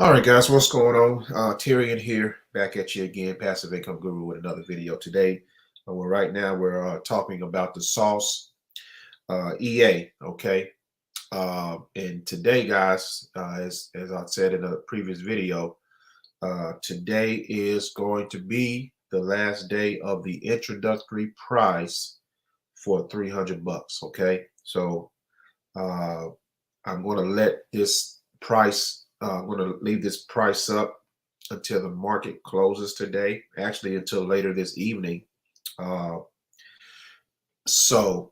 All right, guys, what's going on? Tyrion here, back at you again, Passive Income Guru, with another video today. Right now we're talking about the sauce EA. Okay, and today, guys, as I said in a previous video, today is going to be the last day of the introductory price for 300 bucks. Okay, so uh, I'm going to let this price. I'm going to leave this price up until the market closes today. Actually, until later this evening. Uh, so,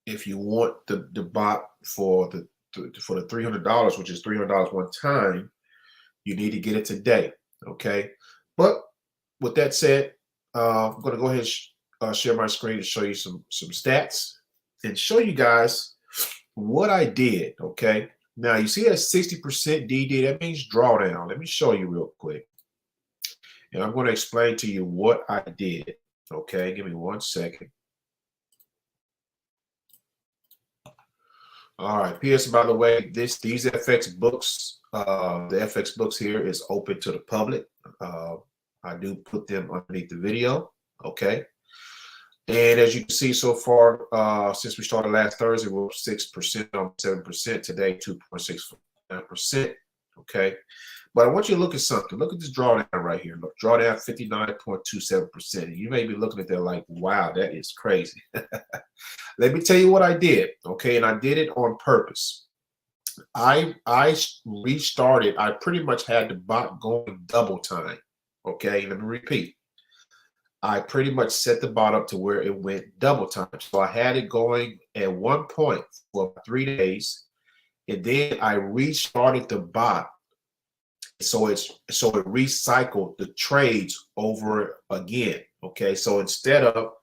if you want the bot for the $300, which is $300 one time, you need to get it today. Okay. But with that said, I'm going to go ahead and share my screen to show you some stats and show you guys what I did. Okay. Now you see that 60% DD, that means drawdown. Let me show you real quick. And I'm going to explain to you what I did. Okay, give me 1 second. All right, P.S. by the way, these FX books, the FX books here is open to the public. I do put them underneath the video. Okay. And as you can see so far, since we started last Thursday, we're 6% on 7%. Today, 2.69%. Okay. But I want you to look at something. Look at this drawdown right here. Look, drawdown 59.27%. And you may be looking at that like, wow, that is crazy. Let me tell you what I did. Okay. And I did it on purpose. I restarted. I pretty much had the bot going double time. Okay. Let me repeat. I pretty much set the bot up to where it went double time. So I had it going at one point for 3 days, and then I restarted the bot. So it recycled the trades over again. Okay, so instead of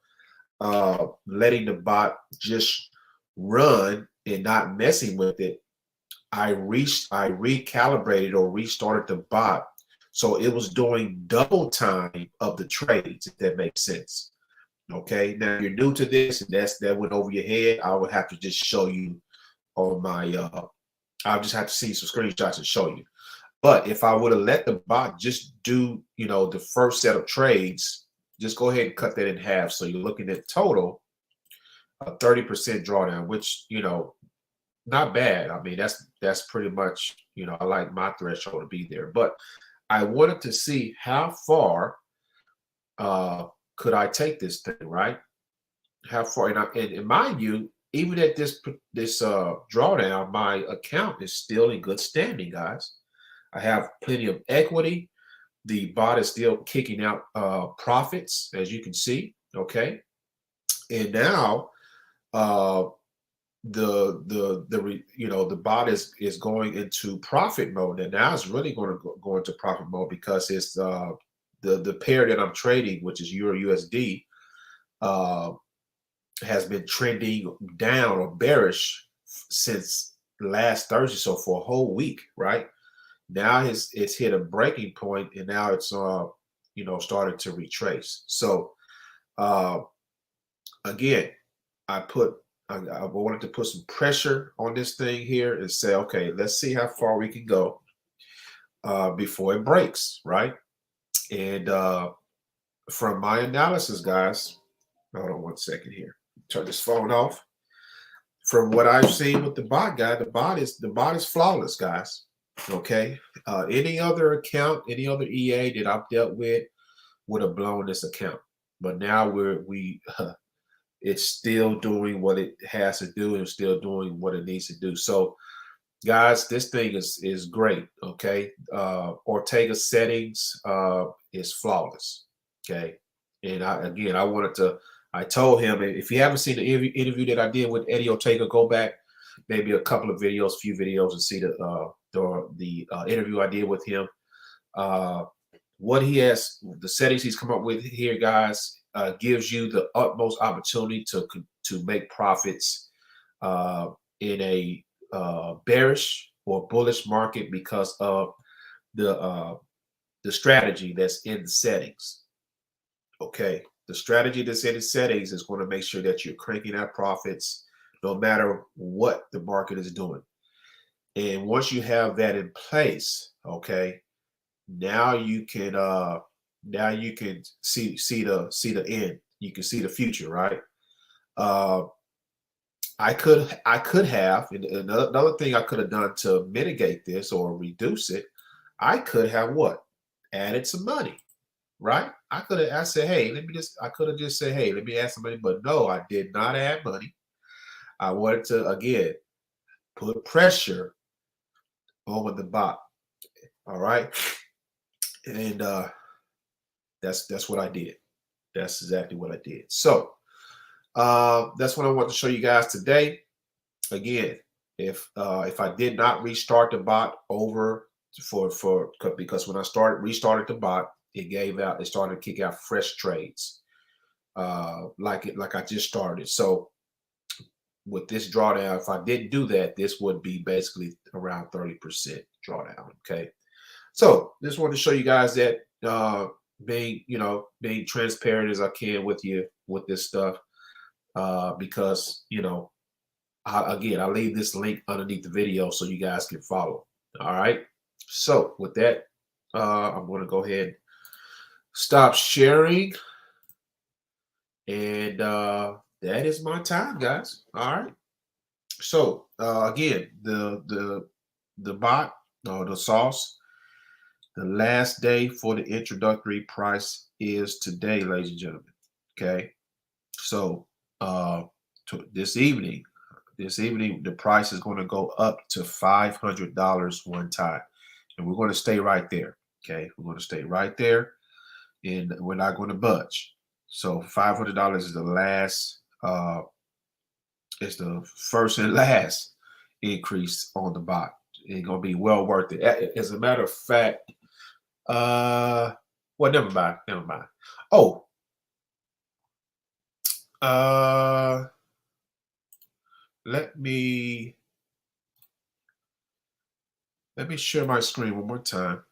letting the bot just run and not messing with it, I recalibrated or restarted the bot. So it was doing double time of the trades, if that makes sense. Okay, now if you're new to this and that went over your head, I would have to just show you on my, I'll just have to see some screenshots and show you. But if I would have let the bot just do, the first set of trades, just go ahead and cut that in half. So you're looking at total 30% drawdown, which, not bad. I mean, that's pretty much, I like my threshold to be there. But I wanted to see how far could I take this thing, right? How far? And mind you, even at this drawdown, my account is still in good standing, guys. I have plenty of equity. The bot is still kicking out profits, as you can see. Okay, and now the bot is going into profit mode, and now it's really going to go into profit mode because it's the pair that I'm trading, which is Euro USD, has been trending down or bearish since last Thursday, so for a whole week, right? Now it's hit a breaking point, and now it's started to retrace. So again, I wanted to put some pressure on this thing here and say, okay, let's see how far we can go before it breaks, right? And from my analysis, guys, hold on 1 second here. Turn this phone off. From what I've seen with the bot guy, the bot is flawless, guys. Okay. Any other account, any other EA that I've dealt with would have blown this account. But now it's still doing what it has to do and still doing what it needs to do. So guys, this thing is great. Okay. Ortega settings is flawless. Okay. And I told him, if you haven't seen the interview that I did with Eddie Ortega, go back maybe a couple of videos, few videos, and see the interview I did with him. What he has, the settings he's come up with here, guys, gives you the utmost opportunity to make profits in a bearish or bullish market because of the strategy that's in the settings. Okay, the strategy that's in the settings is going to make sure that you're cranking out profits no matter what the market is doing. And once you have that in place, okay, now you can see the end. You can see the future, right? Uh, I could have, and another thing I could have done to mitigate this or reduce it, I could have what? Added some money, right? I said, hey, I could have just said, hey, let me add some money, but no, I did not add money. I wanted to, again, put pressure over the bot. All right. And that's what I did. That's exactly what I did. So that's what I want to show you guys today. Again, if I did not restart the bot over because when I restarted the bot, it started to kick out fresh trades, like I just started. So with this drawdown, if I didn't do that, this would be basically around 30% drawdown. Okay, so just wanted to show you guys that being transparent as I can with you with this stuff, because I leave this link underneath the video so you guys can follow. All right. So with that, I'm going to go ahead and stop sharing. And that is my time, guys. All right. So again, the bot or the sauce, the last day for the introductory price is today, ladies and gentlemen. Okay. So this evening, the price is going to go up to $500 one time, and we're going to stay right there. Okay, we're going to stay right there, and we're not going to budge. So $500 is the last, it's the first and last increase on the bot. It's going to be well worth it. As a matter of fact, well, never mind. Oh, let me share my screen one more time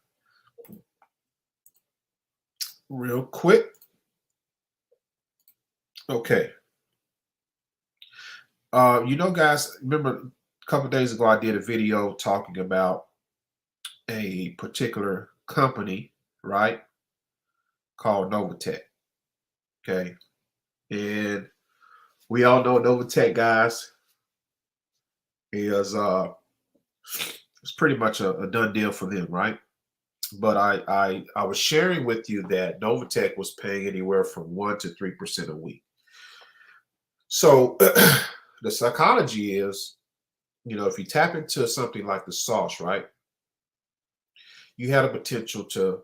real quick. Okay. Guys, remember a couple of days ago I did a video talking about a particular company, right, called Novatech. Okay. And we all know Novatech, guys, is it's pretty much a done deal for them, right? But I was sharing with you that Novatech was paying anywhere from 1% to 3% a week. So the psychology is, if you tap into something like the sauce, right, you have a potential to,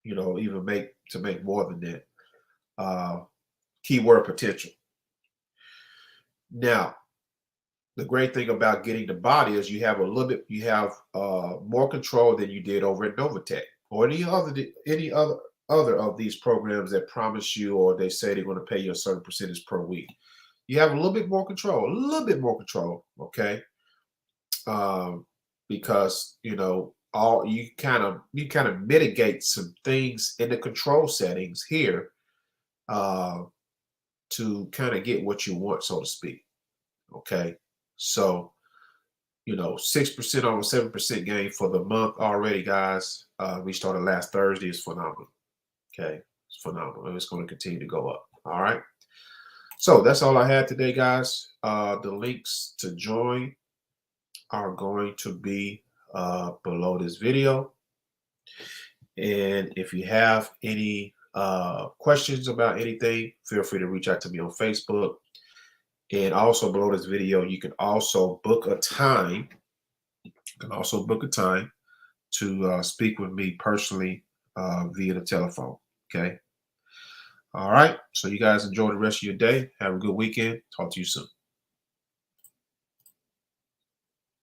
even make more than that. Keyword potential. Now, the great thing about getting the bot is you have more control than you did over at Novatech or any other of these programs that promise you, or they say they're going to pay you a certain percentage per week. You have a little bit more control, okay? Because you kind of mitigate some things in the control settings here to kind of get what you want, so to speak. Okay, so 6% over 7% gain for the month already, guys. We started last Thursday. Is phenomenal. Okay, it's phenomenal, and it's going to continue to go up. All right. So that's all I had today, guys. The links to join are going to be below this video. And if you have any questions about anything, feel free to reach out to me on Facebook. And also below this video, you can also book a time. To speak with me personally via the telephone. Okay. All right. So you guys enjoy the rest of your day. Have a good weekend. Talk to you soon.